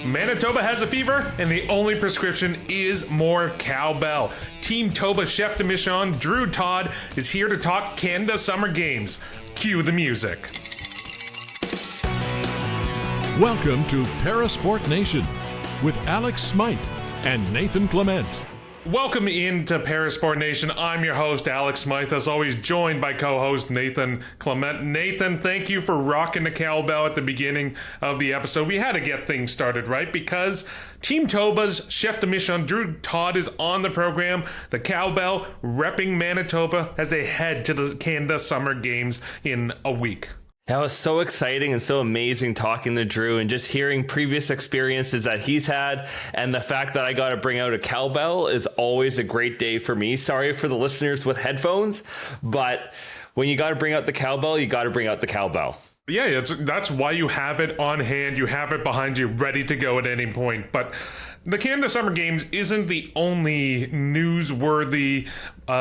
Manitoba has a fever, and the only prescription is more cowbell. Team Toba chef de mission Drew Todd is here to talk Canada Summer Games. Cue the music. Welcome to Parasport Nation with Alex Smythe and Nathan Clement. Welcome into Parasport Nation. I'm your host, Alex Smythe, as always joined by co-host Nathan Clement. Nathan, thank you for rocking the cowbell at the beginning of the episode. We had to get things started, right? Because Team Toba's chef de mission, Drew Todd, is on the program. The cowbell repping Manitoba as they head to the Canada Summer Games in a week. That was so exciting and so amazing talking to Drew and just hearing previous experiences that he's had. And the fact that I got to bring out a cowbell is always a great day for me. Sorry for the listeners with headphones, but when you got to bring out the cowbell, you got to bring out the cowbell. Yeah, that's why you have it on hand. You have it behind you, ready to go at any point. But the Canada Summer Games isn't the only newsworthy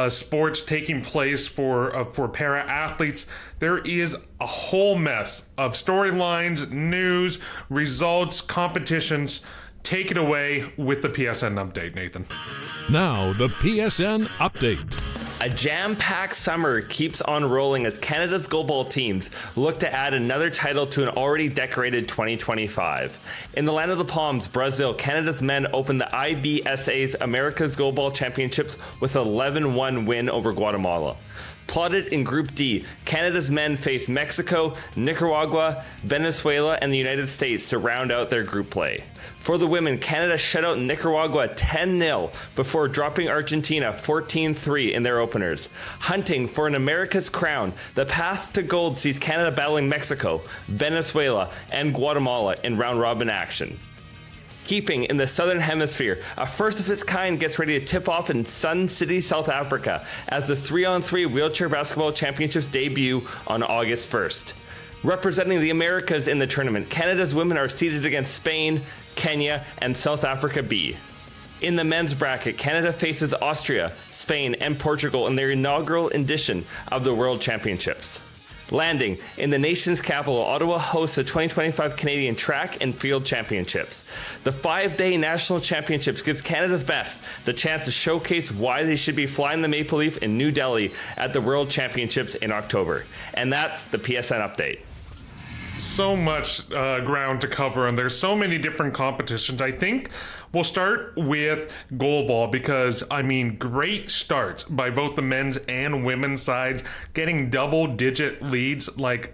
sports taking place for para athletes. There is a whole mess of storylines, news, results, competitions. Take it away with the PSN update, Nathan. Now, the PSN update. A jam-packed summer keeps on rolling as Canada's goalball teams look to add another title to an already decorated 2025. In the land of the Palms, Brazil, Canada's men opened the IBSA's America's Goalball Championships with an 11-1 win over Guatemala. Plotted in Group D, Canada's men face Mexico, Nicaragua, Venezuela, and the United States to round out their group play. For the women, Canada shut out Nicaragua 10-0 before dropping Argentina 14-3 in their openers. Hunting for an America's crown, the path to gold sees Canada battling Mexico, Venezuela, and Guatemala in round-robin action. Keeping in the Southern Hemisphere, a first-of-its-kind gets ready to tip off in Sun City, South Africa, as the 3-on-3 Wheelchair Basketball Championships debut on August 1st. Representing the Americas in the tournament, Canada's women are seeded against Spain, Kenya, and South Africa B. In the men's bracket, Canada faces Austria, Spain, and Portugal in their inaugural edition of the World Championships. Landing in the nation's capital, Ottawa hosts the 2025 Canadian Track and Field Championships. The 5-day national championships gives Canada's best the chance to showcase why they should be flying the Maple Leaf in New Delhi at the World Championships in October. And that's the PSN update. So much ground to cover, and there's so many different competitions. I think we'll start with goalball because, great starts by both the men's and women's sides, getting double-digit leads.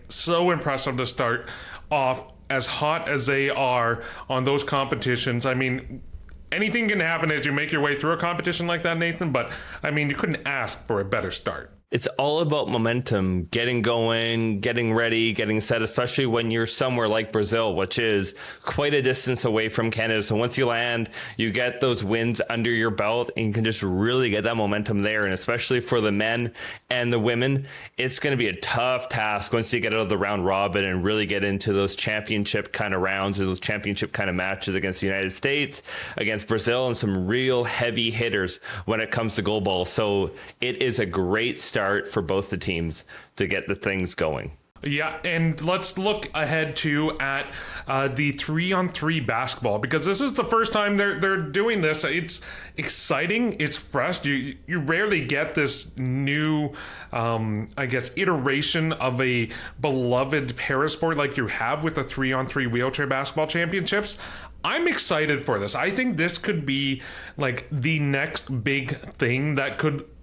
So impressive to start off as hot as they are on those competitions. Anything can happen as you make your way through a competition like that, Nathan, but, you couldn't ask for a better start. It's all about momentum, getting going, getting ready, getting set, especially when you're somewhere like Brazil, which is quite a distance away from Canada. So once you land, you get those wins under your belt and you can just really get that momentum there. And especially for the men and the women, it's going to be a tough task once you get out of the round robin and really get into those championship kind of rounds or those championship kind of matches against the United States, against Brazil, and some real heavy hitters when it comes to goalball. So it is a great start for both the teams to get the things going. Yeah, and let's look ahead to at the 3-on-3 basketball, because this is the first time they're doing this. It's exciting. It's fresh. You rarely get this new, iteration of a beloved parasport like you have with the 3-on-3 wheelchair basketball championships. I'm excited for this. I think this could be the next big thing that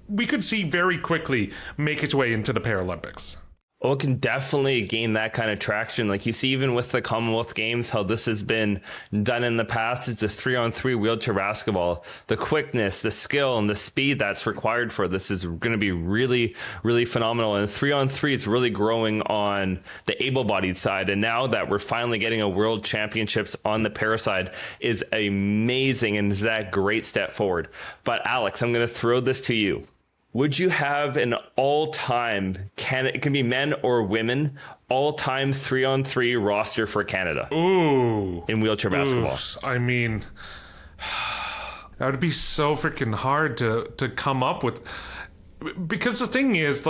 we could see very quickly make its way into the Paralympics. Oh, it can definitely gain that kind of traction. Like you see, even with the Commonwealth Games, how this has been done in the past. It's just 3-on-3 wheelchair basketball. The quickness, the skill, and the speed that's required for this is going to be really, really phenomenal. And 3-on-3, it's really growing on the able-bodied side. And now that we're finally getting a World Championships on the para side is amazing, and is that great step forward. But Alex, I'm going to throw this to you. Would you have an all-time, it can be men or women, all-time 3-on-3 roster for Canada? Ooh. In wheelchair basketball. That would be so freaking hard to come up with. Because the thing is,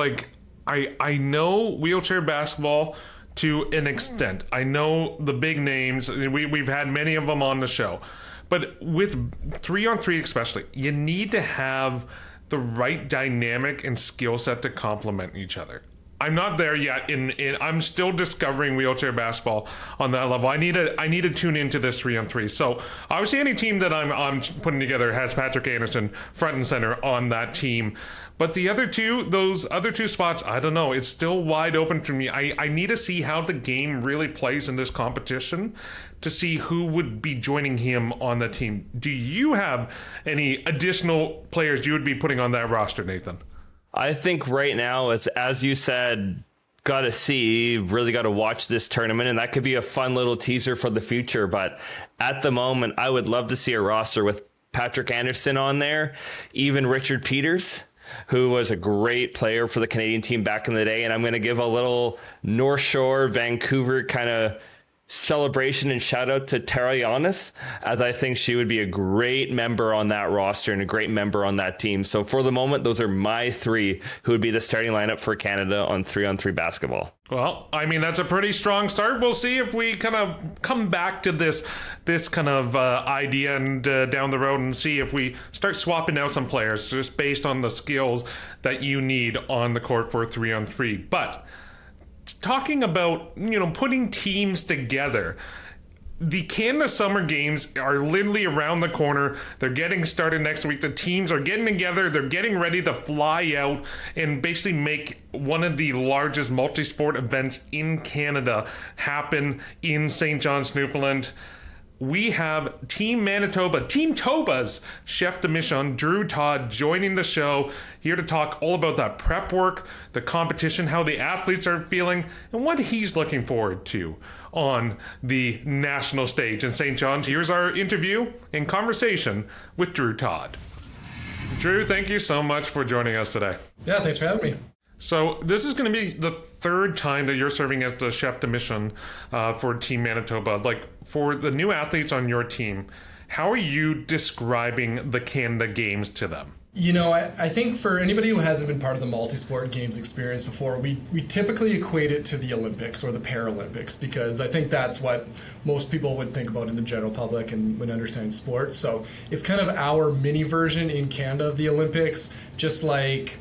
I know wheelchair basketball to an extent. I know the big names. We've had many of them on the show. But with 3-on-3 especially, you need to have the right dynamic and skill set to complement each other. I'm not there yet. I'm still discovering wheelchair basketball on that level. I need to tune into this 3-on-3. So obviously, any team that I'm putting together has Patrick Anderson front and center on that team. But the other two, those other two spots, I don't know. It's still wide open for me. I need to see how the game really plays in this competition to see who would be joining him on the team. Do you have any additional players you would be putting on that roster, Nathan? I think right now, as you said, really got to watch this tournament, and that could be a fun little teaser for the future. But at the moment, I would love to see a roster with Patrick Anderson on there, even Richard Peters, who was a great player for the Canadian team back in the day. And I'm going to give a little North Shore, Vancouver kind of celebration and shout out to Tara Giannis, as I think she would be a great member on that roster and a great member on that team. So for the moment, those are my three who would be the starting lineup for Canada on 3-on-3 basketball. Well, I mean, that's a pretty strong start. We'll see if we kind of come back to this kind of idea and down the road and see if we start swapping out some players just based on the skills that you need on the court for 3-on-3. But talking about, putting teams together, the Canada Summer Games are literally around the corner. They're getting started next week. The teams are getting together. They're getting ready to fly out and basically make one of the largest multi-sport events in Canada happen in St. John's, Newfoundland. We have Team Manitoba, Team Toba's chef de mission, Drew Todd, joining the show, here to talk all about that prep work, the competition, how the athletes are feeling, and what he's looking forward to on the national stage in St. John's. Here's our interview and conversation with Drew Todd. Drew, thank you so much for joining us today. Yeah, thanks for having me. So this is going to be the third time that you're serving as the chef de mission for Team Manitoba. Like, for the new athletes on your team, how are you describing the Canada Games to them? I think for anybody who hasn't been part of the multi-sport games experience before, we typically equate it to the Olympics or the Paralympics, because I think that's what most people would think about in the general public and would understand sports. So it's kind of our mini version in Canada of the Olympics, just like,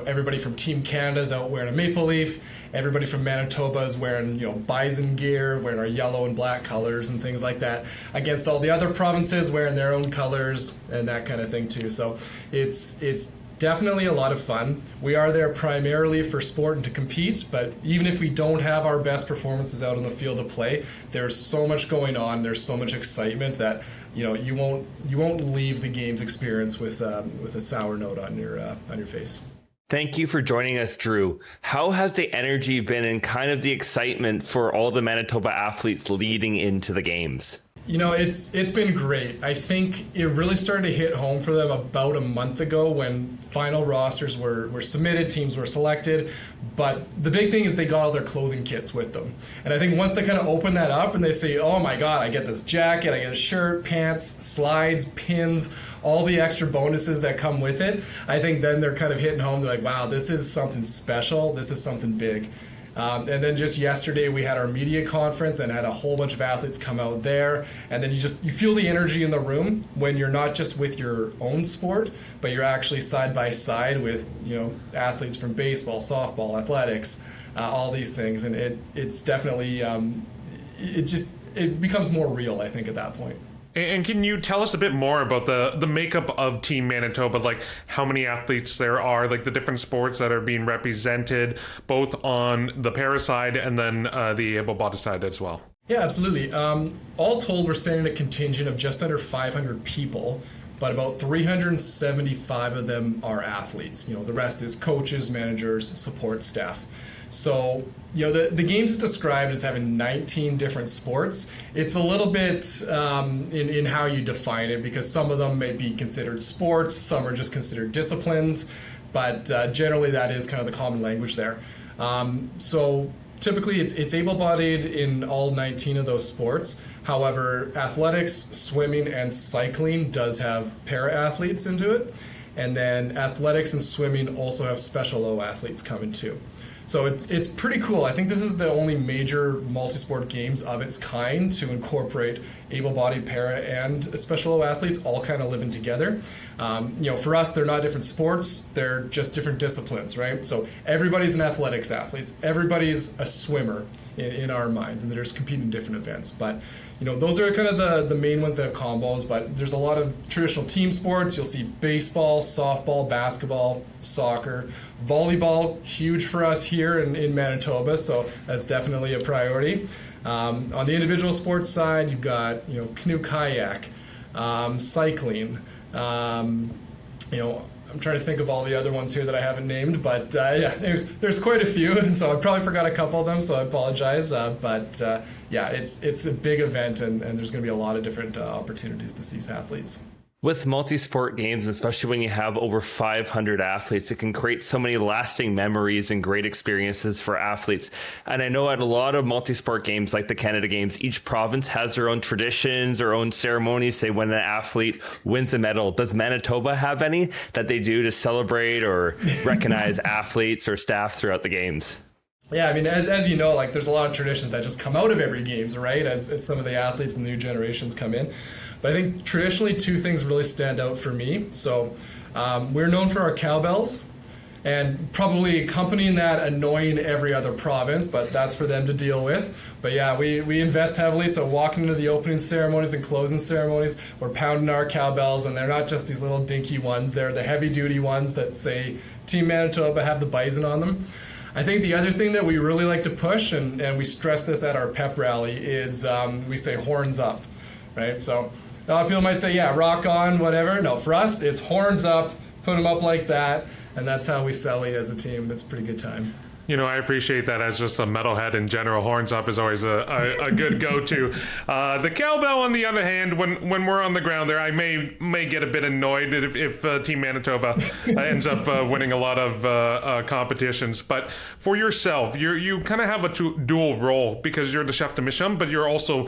everybody from Team Canada is out wearing a maple leaf. Everybody from Manitoba is wearing, bison gear, wearing our yellow and black colors and things like that, against all the other provinces wearing their own colors and that kind of thing too. So it's definitely a lot of fun. We are there primarily for sport and to compete, but even if we don't have our best performances out on the field of play, there's so much going on. There's so much excitement that you won't leave the games experience with a sour note on your face. Thank you for joining us, Drew. How has the energy been and kind of the excitement for all the Manitoba athletes leading into the games? It's been great. I think it really started to hit home for them about a month ago when final rosters were submitted, teams were selected. But the big thing is they got all their clothing kits with them. And I think once they kind of open that up and they say, oh my God, I get this jacket, I get a shirt, pants, slides, pins, all the extra bonuses that come with it, I think then they're kind of hitting home. They're like, wow, this is something special. This is something big. And then just yesterday we had our media conference and had a whole bunch of athletes come out there. And then you feel the energy in the room when you're not just with your own sport, but you're actually side by side with, athletes from baseball, softball, athletics, all these things. And it's definitely, it becomes more real, I think, at that point. And can you tell us a bit more about the makeup of Team Manitoba, like how many athletes there are, like the different sports that are being represented, both on the para side and then the able-bodied side as well? Yeah, absolutely. All told, we're sending a contingent of just under 500 people, but about 375 of them are athletes. The rest is coaches, managers, support staff. So, the games is described as having 19 different sports. It's a little bit in how you define it, because some of them may be considered sports, some are just considered disciplines, but generally that is kind of the common language there. So typically it's able-bodied in all 19 of those sports. However, athletics, swimming, and cycling does have para-athletes into it. And then athletics and swimming also have special O athletes coming too. So it's pretty cool. I think this is the only major multi-sport games of its kind to incorporate able-bodied, para, and special athletes all kind of living together. For us, they're not different sports. They're just different disciplines, right? So everybody's an athletics athlete. Everybody's a swimmer in our minds, and they're just competing in different events. But those are kind of the main ones that have combos, but there's a lot of traditional team sports. You'll see baseball, softball, basketball, soccer, volleyball, huge for us here in Manitoba, so that's definitely a priority. On the individual sports side, you've got canoe, kayak, cycling. I'm trying to think of all the other ones here that I haven't named, but there's quite a few, so I probably forgot a couple of them, so I apologize. It's a big event, and there's going to be a lot of different opportunities to see these athletes. With multi-sport games, especially when you have over 500 athletes, it can create so many lasting memories and great experiences for athletes. And I know at a lot of multi-sport games like the Canada Games, each province has their own traditions, their own ceremonies, say when an athlete wins a medal. Does Manitoba have any that they do to celebrate or recognize athletes or staff throughout the games? Yeah, I mean, as you know, there's a lot of traditions that just come out of every games, right? As some of the athletes and the new generations come in. But I think traditionally two things really stand out for me. So we're known for our cowbells, and probably accompanying that annoying every other province, but that's for them to deal with. But yeah, we invest heavily, so walking into the opening ceremonies and closing ceremonies, we're pounding our cowbells, and they're not just these little dinky ones, they're the heavy-duty ones that say Team Manitoba, have the bison on them. I think the other thing that we really like to push, and we stress this at our pep rally, is we say horns up, right? So a lot of people might say, yeah, rock on, whatever. No, for us, it's horns up, put them up like that, and that's how we sally as a team. It's a pretty good time. I appreciate that as just a metalhead in general. Horns up is always a good go-to. The cowbell, on the other hand, when we're on the ground there, I may get a bit annoyed if Team Manitoba ends up winning a lot of competitions. But for yourself, you kind of have a dual role because you're the chef de mission, but you're also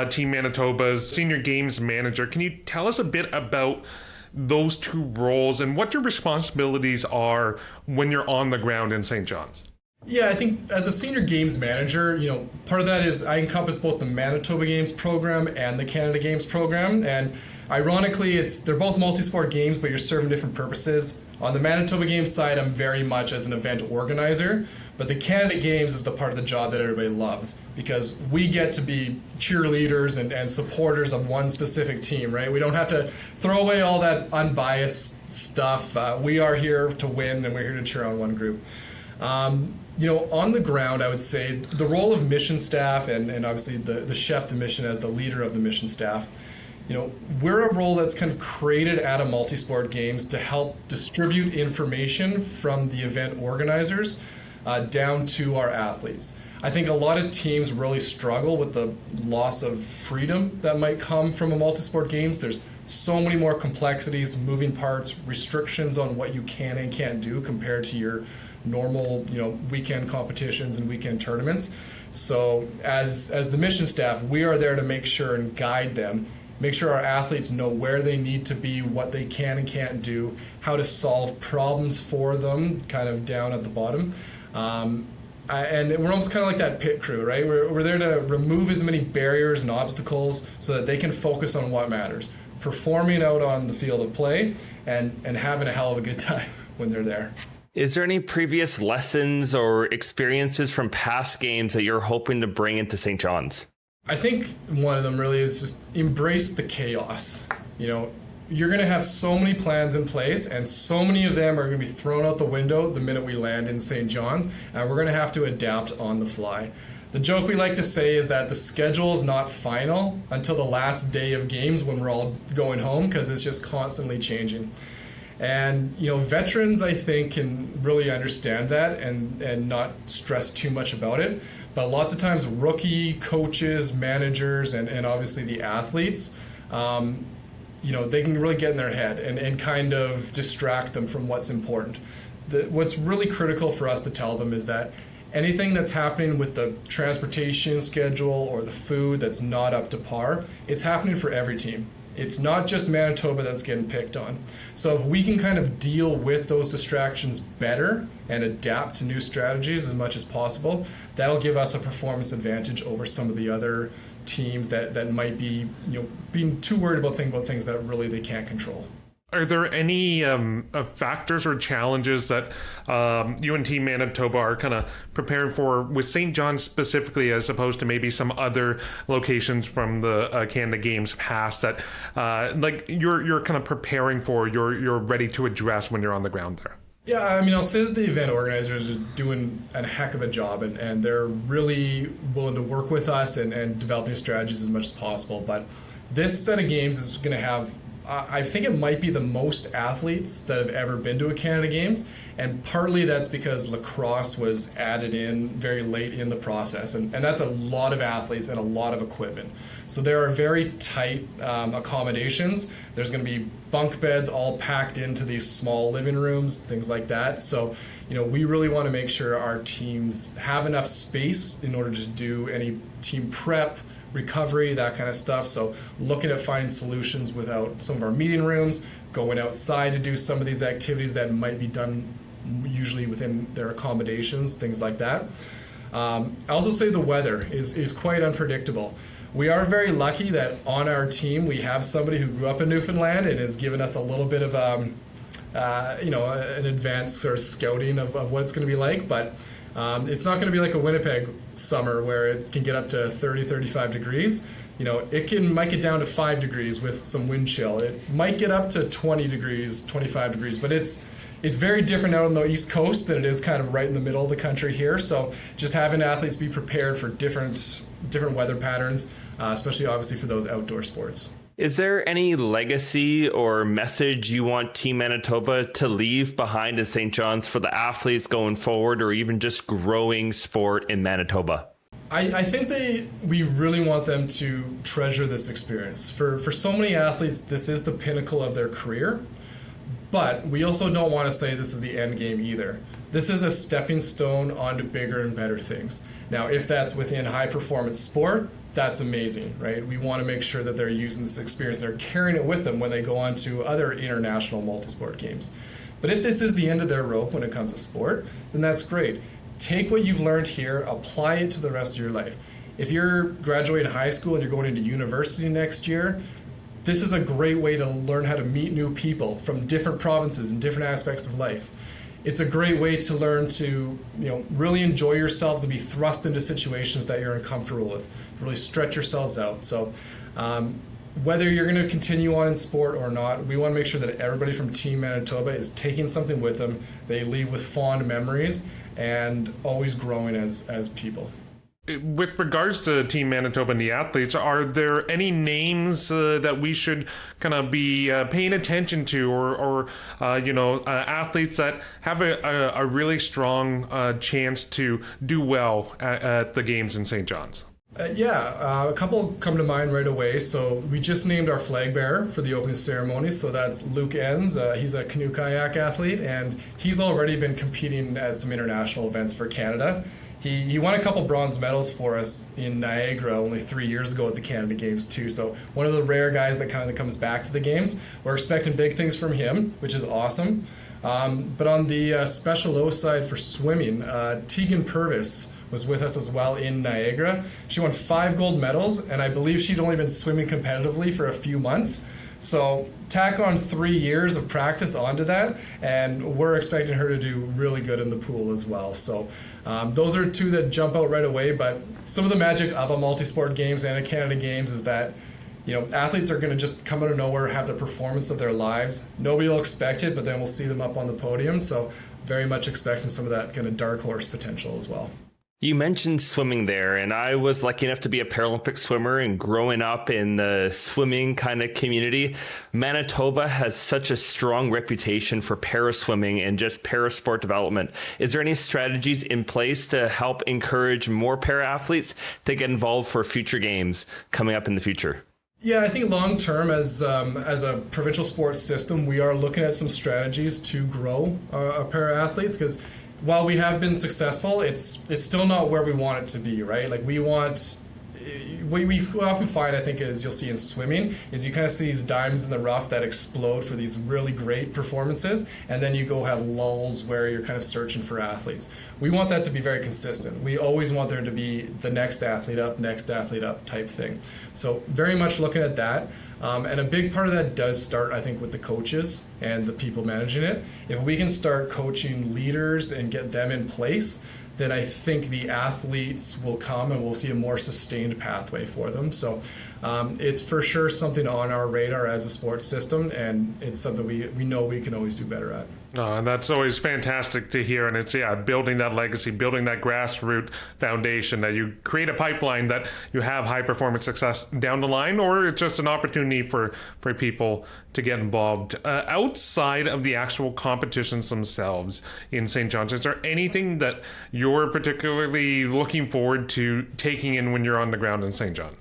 Team Manitoba's senior games manager. Can you tell us a bit about those two roles and what your responsibilities are when you're on the ground in St. John's? Yeah, I think as a senior games manager, part of that is I encompass both the Manitoba Games program and the Canada Games program. And ironically, they're both multi-sport games, but you're serving different purposes. On the Manitoba Games side, I'm very much as an event organizer, but the Canada Games is the part of the job that everybody loves because we get to be cheerleaders and supporters of one specific team, right? We don't have to throw away all that unbiased stuff. We are here to win, and we're here to cheer on one group. On the ground, I would say the role of mission staff and obviously the chef de mission as the leader of the mission staff, we're a role that's kind of created at a multi-sport games to help distribute information from the event organizers down to our athletes. I think a lot of teams really struggle with the loss of freedom that might come from a multi-sport games. There's so many more complexities, moving parts, restrictions on what you can and can't do compared to your normal, weekend competitions and weekend tournaments. So as the mission staff, we are there to make sure and guide them, make sure our athletes know where they need to be, what they can and can't do, how to solve problems for them, kind of down at the bottom. And we're almost kind of like that pit crew, right? We're there to remove as many barriers and obstacles so that they can focus on what matters, performing out on the field of play and having a hell of a good time when they're there. Is there any previous lessons or experiences from past games that you're hoping to bring into St. John's? I think one of them really is just embrace the chaos. You're going to have so many plans in place, and so many of them are going to be thrown out the window the minute we land in St. John's, and we're going to have to adapt on the fly. The joke we like to say is that the schedule is not final until the last day of games when we're all going home, because it's just constantly changing. And veterans, I think, can really understand that and not stress too much about it. But lots of times rookie coaches, managers, and obviously the athletes, they can really get in their head and kind of distract them from what's important. What's really critical for us to tell them is that anything that's happening with the transportation schedule or the food that's not up to par, it's happening for every team. it's not just Manitoba that's getting picked on. So if we can kind of deal with those distractions better and adapt to new strategies as much as possible, that'll give us a performance advantage over some of the other teams that might be, being too worried about things that really they can't control. Are there any factors or challenges that you and Team Manitoba are kind of preparing for with St. John's specifically, as opposed to maybe some other locations from the Canada Games past that you're kind of preparing for, you're ready to address when you're on the ground there? Yeah, I mean, I'll say that the event organizers are doing a heck of a job, and they're really willing to work with us and develop new strategies as much as possible. But this set of games is going to have, I think it might be the most athletes that have ever been to a Canada Games, and partly that's because lacrosse was added in very late in the process, and that's a lot of athletes and a lot of equipment. So there are very tight accommodations. There's going to be bunk beds all packed into these small living rooms, things like that. So, we really want to make sure our teams have enough space in order to do any team prep, recovery, that kind of stuff. So looking at finding solutions without some of our meeting rooms, going outside to do some of these activities that might be done usually within their accommodations, things like that. I also say the weather is quite unpredictable. We are very lucky that on our team we have somebody who grew up in Newfoundland and has given us a little bit of an advanced sort of scouting of what it's going to be like, but it's not going to be like a Winnipeg summer where it can get up to 30, 35 degrees. It might get down to 5 degrees with some wind chill. It might get up to 20 degrees, 25 degrees, but it's very different out on the East Coast than it is kind of right in the middle of the country here. So just having athletes be prepared for different weather patterns, especially obviously for those outdoor sports. Is there any legacy or message you want Team Manitoba to leave behind at St. John's for the athletes going forward, or even just growing sport in Manitoba? I think we really want them to treasure this experience. For so many athletes, this is the pinnacle of their career, but we also don't want to say this is the end game either. This is a stepping stone onto bigger and better things. Now, if that's within high performance sport, that's amazing, right? We want to make sure that they're using this experience, they're carrying it with them when they go on to other international multisport games. But if this is the end of their rope when it comes to sport, then that's great. Take what you've learned here, apply it to the rest of your life. If you're graduating high school and you're going into university next year, this is a great way to learn how to meet new people from different provinces and different aspects of life. It's a great way to learn to really enjoy yourselves and be thrust into situations that you're uncomfortable with, really stretch yourselves out. So whether you're going to continue on in sport or not, we want to make sure that everybody from Team Manitoba is taking something with them. They leave with fond memories and always growing as people. With regards to Team Manitoba and the athletes, are there any names that we should kind of be paying attention to, or athletes that have a really strong chance to do well at the games in St. John's? A couple come to mind right away. So we just named our flag bearer for the opening ceremony. So that's Luke Enns. He's a canoe kayak athlete, and he's already been competing at some international events for Canada. He won a couple bronze medals for us in Niagara only 3 years ago at the Canada Games too. So one of the rare guys that kind of comes back to the games. We're expecting big things from him, which is awesome. But on the Special O side for swimming, Teagan Purvis was with us as well in Niagara. She won 5 gold medals, and I believe she'd only been swimming competitively for a few months. So tack on 3 years of practice onto that, and we're expecting her to do really good in the pool as well. So those are two that jump out right away, but some of the magic of a multi-sport games and a Canada Games is that athletes are going to just come out of nowhere, have the performance of their lives. Nobody will expect it, but then we'll see them up on the podium. So very much expecting some of that kind of dark horse potential as well. You mentioned swimming there, and I was lucky enough to be a Paralympic swimmer, and growing up in the swimming kind of community, Manitoba has such a strong reputation for para-swimming and just para-sport development. Is there any strategies in place to help encourage more para-athletes to get involved for future games coming up in the future? Yeah, I think long term, as a provincial sports system, we are looking at some strategies to grow our para-athletes, because while we have been successful, it's still not where we want it to be, right? Like, we want what we often find, I think, is you'll see in swimming, is you kind of see these diamonds in the rough that explode for these really great performances, and then you go have lulls where you're kind of searching for athletes. We want that to be very consistent. We always want there to be the next athlete up type thing. So very much looking at that. And a big part of that does start, I think, with the coaches and the people managing it. If we can start coaching leaders and get them in place, then I think the athletes will come and we'll see a more sustained pathway for them. So it's for sure something on our radar as a sports system, and it's something we know we can always do better at. And that's always fantastic to hear. And it's, building that legacy, building that grassroots foundation, that you create a pipeline that you have high performance success down the line, or it's just an opportunity for people to get involved. Outside of the actual competitions themselves in St. John's, is there anything that you're particularly looking forward to taking in when you're on the ground in St. John?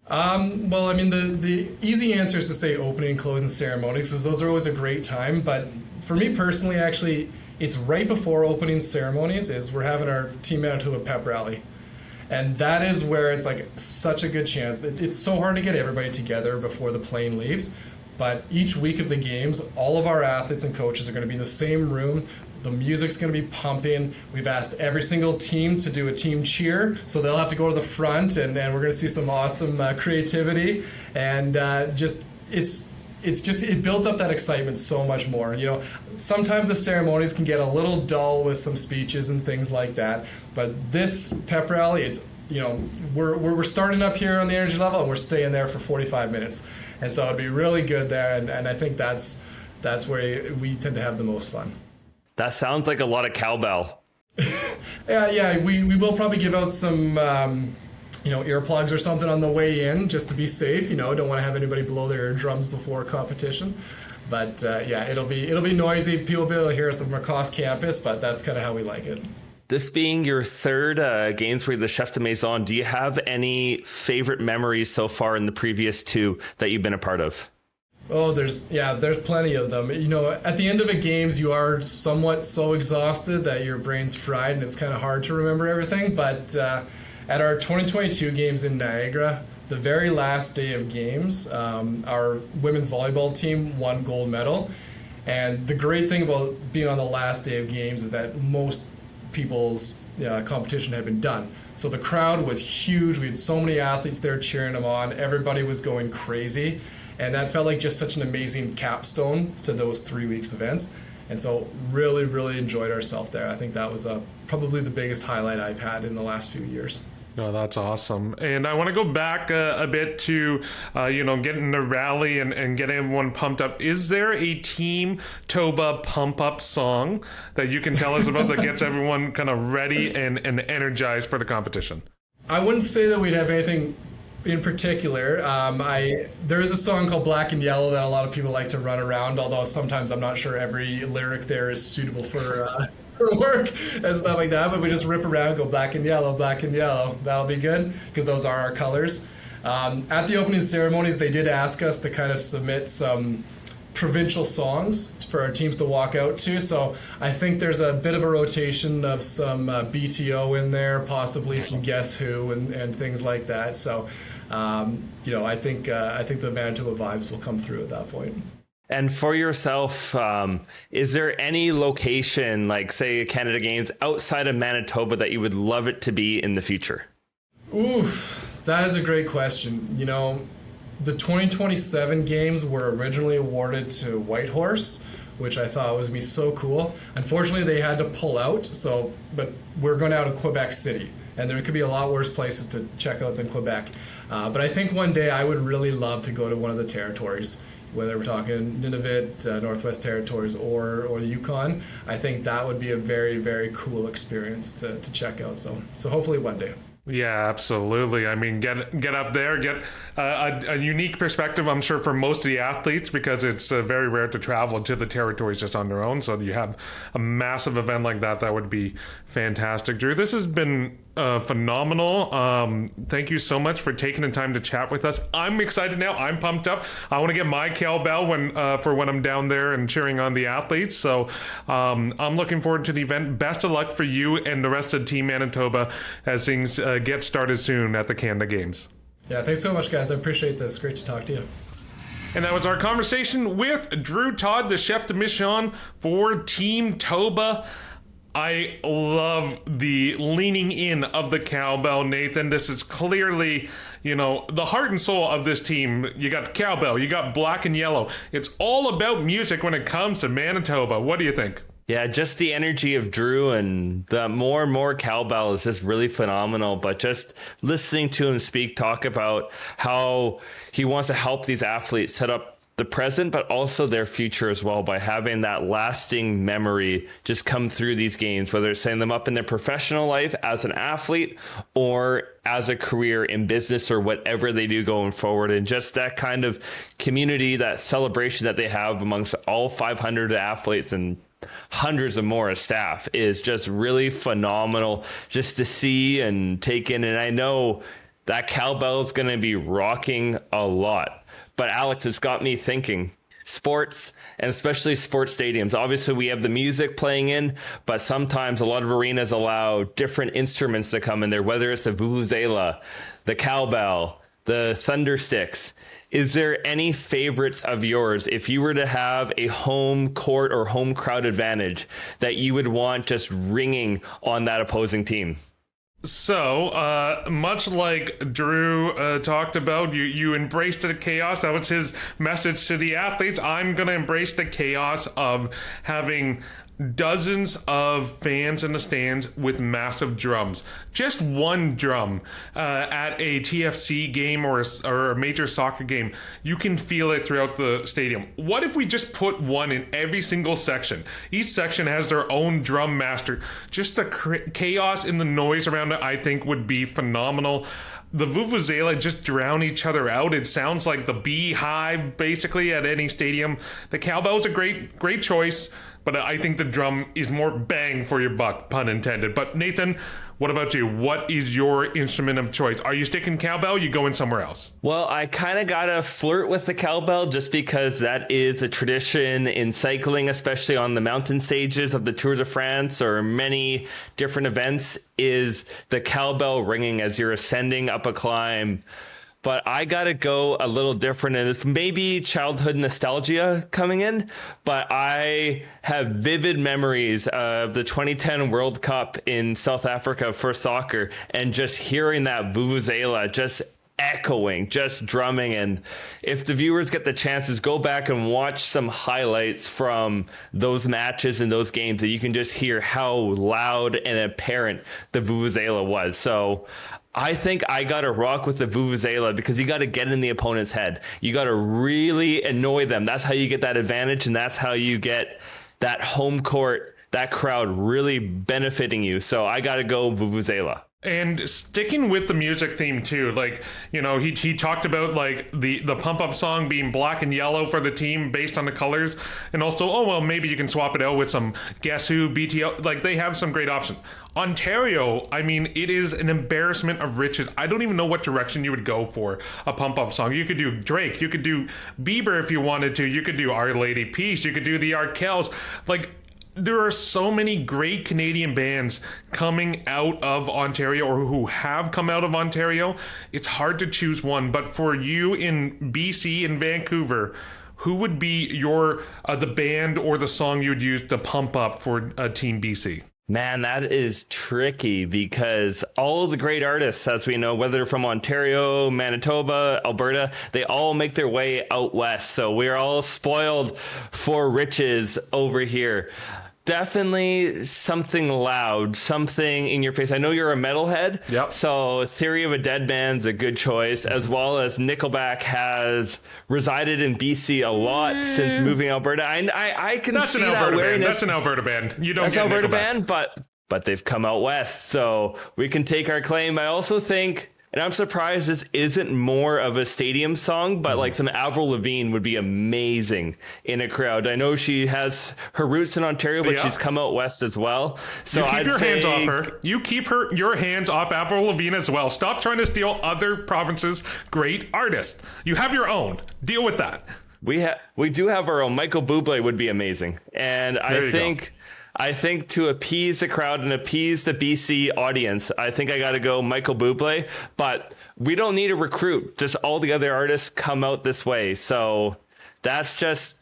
Well, I mean, the easy answer is to say opening and closing ceremonies, because those are always a great time. But for me personally, actually, it's right before opening ceremonies is we're having our Team Manitoba pep rally. And that is where it's like such a good chance. It's so hard to get everybody together before the plane leaves. But each week of the games, all of our athletes and coaches are going to be in the same room. The music's going to be pumping. We've asked every single team to do a team cheer, so they'll have to go to the front, and we're going to see some awesome creativity. And it builds up that excitement so much more. You know, sometimes the ceremonies can get a little dull with some speeches and things like that, but this pep rally, it's, you know, we're starting up here on the energy level and we're staying there for 45 minutes, and so it'd be really good there. And I think that's where we tend to have the most fun. That sounds like a lot of cowbell. Yeah, we will probably give out some earplugs or something on the way in, just to be safe. You know, don't want to have anybody blow their drums before competition. But it'll be noisy. People will be able to hear us from across campus, but that's kind of how we like it. This being your third Games for the Chef de Maison, do you have any favorite memories so far in the previous two that you've been a part of? Oh, there's plenty of them. You know, at the end of a games, you are somewhat so exhausted that your brain's fried and it's kind of hard to remember everything. But at our 2022 games in Niagara, the very last day of games, our women's volleyball team won gold medal. And the great thing about being on the last day of games is that most people's competition had been done. So the crowd was huge. We had so many athletes there cheering them on. Everybody was going crazy. And that felt like just such an amazing capstone to those 3 weeks events. And so really, really enjoyed ourselves there. I think that was probably the biggest highlight I've had in the last few years. No, that's awesome. And I want to go back a bit to, getting the rally and getting everyone pumped up. Is there a Team Toba pump-up song that you can tell us about that gets everyone kind of ready and energized for the competition? I wouldn't say that we'd have anything in particular. There is a song called Black and Yellow that a lot of people like to run around, although sometimes I'm not sure every lyric there is suitable for work and stuff like that, but we just rip around, go black and yellow, that'll be good, because those are our colors. At the opening ceremonies, they did ask us to kind of submit some provincial songs for our teams to walk out to, so I think there's a bit of a rotation of some BTO in there, possibly some Guess Who and things like that. So I think the Manitoba vibes will come through at that point. And for yourself, is there any location, like say Canada Games, outside of Manitoba that you would love it to be in the future? Ooh, that is a great question. You know, the 2027 games were originally awarded to Whitehorse, which I thought was going to be so cool. Unfortunately, they had to pull out, but we're going out of Quebec City, and there could be a lot worse places to check out than Quebec. But I think one day I would really love to go to one of the territories, whether we're talking Nunavut, Northwest Territories, or the Yukon. I think that would be a very, very cool experience to check out. So hopefully one day. Yeah, absolutely. I mean, get up there, get a unique perspective, I'm sure, for most of the athletes, because it's very rare to travel to the territories just on their own. So you have a massive event like that would be fantastic. Drew, this has been phenomenal. Thank you so much for taking the time to chat with us. I'm excited now. I'm pumped up. I want to get my cowbell for when I'm down there and cheering on the athletes. So I'm looking forward to the event. Best of luck for you and the rest of Team Manitoba as things get started soon at the Canada Games. Yeah, thanks so much, guys. I appreciate this. Great to talk to you. And that was our conversation with Drew Todd, the chef de mission for Team Toba. I love the leaning in of the cowbell, Nathan. This is clearly, the heart and soul of this team. You got cowbell, you got black and yellow. It's all about music when it comes to Manitoba. What do you think? Yeah, just the energy of Drew and the more and more cowbell is just really phenomenal. But just listening to him talk about how he wants to help these athletes set up the present, but also their future as well by having that lasting memory just come through these games, whether it's setting them up in their professional life as an athlete or as a career in business or whatever they do going forward. And just that kind of community, that celebration that they have amongst all 500 athletes and hundreds of more staff is just really phenomenal just to see and take in. And I know that cowbell is going to be rocking a lot. But Alex, it's got me thinking sports, and especially sports stadiums. Obviously, we have the music playing in, but sometimes a lot of arenas allow different instruments to come in there, whether it's the vuvuzela, the cowbell, the thunder sticks. Is there any favorites of yours if you were to have a home court or home crowd advantage that you would want just ringing on that opposing team? So, much like Drew talked about, you embraced the chaos. That was his message to the athletes. I'm going to embrace the chaos of having dozens of fans in the stands with massive drums. Just one drum at a TFC game or a major soccer game, you can feel it throughout the stadium. What if we just put one in every single section? Each section has their own drum master. Just the chaos and the noise around it, I think, would be phenomenal. The vuvuzela just drown each other out. It sounds like the beehive, basically, at any stadium. The cowbell's a great choice, but I think the drum is more bang for your buck, pun intended. But Nathan, what about you? What is your instrument of choice? Are you sticking cowbell? Are you going somewhere else? Well, I kind of got to flirt with the cowbell just because that is a tradition in cycling, especially on the mountain stages of the Tour de France or many different events, is the cowbell ringing as you're ascending up a climb. But I got to go a little different, and it's maybe childhood nostalgia coming in, but I have vivid memories of the 2010 World Cup in South Africa for soccer and just hearing that vuvuzela just echoing, just drumming. And if the viewers get the chances, go back and watch some highlights from those matches and those games, that you can just hear how loud and apparent the vuvuzela was. So I think I got to rock with the vuvuzela because you got to get in the opponent's head. You got to really annoy them. That's how you get that advantage, and that's how you get that home court, that crowd really benefiting you. So I got to go vuvuzela. And sticking with the music theme too, like, he talked about like the pump up song being black and yellow for the team based on the colors, and also, maybe you can swap it out with some Guess Who, BTO. Like, they have some great options. Ontario, I mean, it is an embarrassment of riches. I don't even know what direction you would go for a pump up song. You could do Drake, you could do Bieber if you wanted to, you could do Our Lady Peace, you could do the Arkells. Like, there are so many great Canadian bands coming out of Ontario, or who have come out of Ontario. It's hard to choose one, but for you in BC, in Vancouver, who would be your the band or the song you would use to pump up for Team BC? Man, that is tricky because all of the great artists, as we know, whether from Ontario, Manitoba, Alberta, they all make their way out west. So we're all spoiled for riches over here. Definitely something loud, something in your face. I know you're a metalhead, yep. So Theory of a Dead Man's a good choice, as well as Nickelback has resided in BC a lot since moving Alberta. I can That's see an that Alberta wariness. band. That's an Alberta band. You don't That's get Alberta Nickelback. band, but they've come out west, so we can take our claim. I also think And I'm surprised this isn't more of a stadium song, but like some Avril Lavigne would be amazing in a crowd. I know she has her roots in Ontario, but she's come out west as well. So you keep I'd your say hands off her. You keep your hands off Avril Lavigne as well. Stop trying to steal other provinces' great artists. You have your own. Deal with that. We do have our own. Michael Bublé would be amazing. And I think to appease the crowd and appease the BC audience, I think I got to go Michael Bublé. But we don't need a recruit. Just all the other artists come out this way. So that's just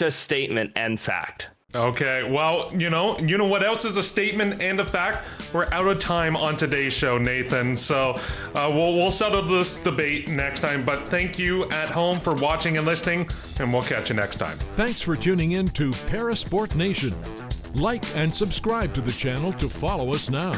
statement and fact. Okay, well, you know what else is a statement and a fact? We're out of time on today's show, Nathan. So we'll settle this debate next time. But thank you at home for watching and listening, and we'll catch you next time. Thanks for tuning in to Parasport Nation. Like and subscribe to the channel to follow us now.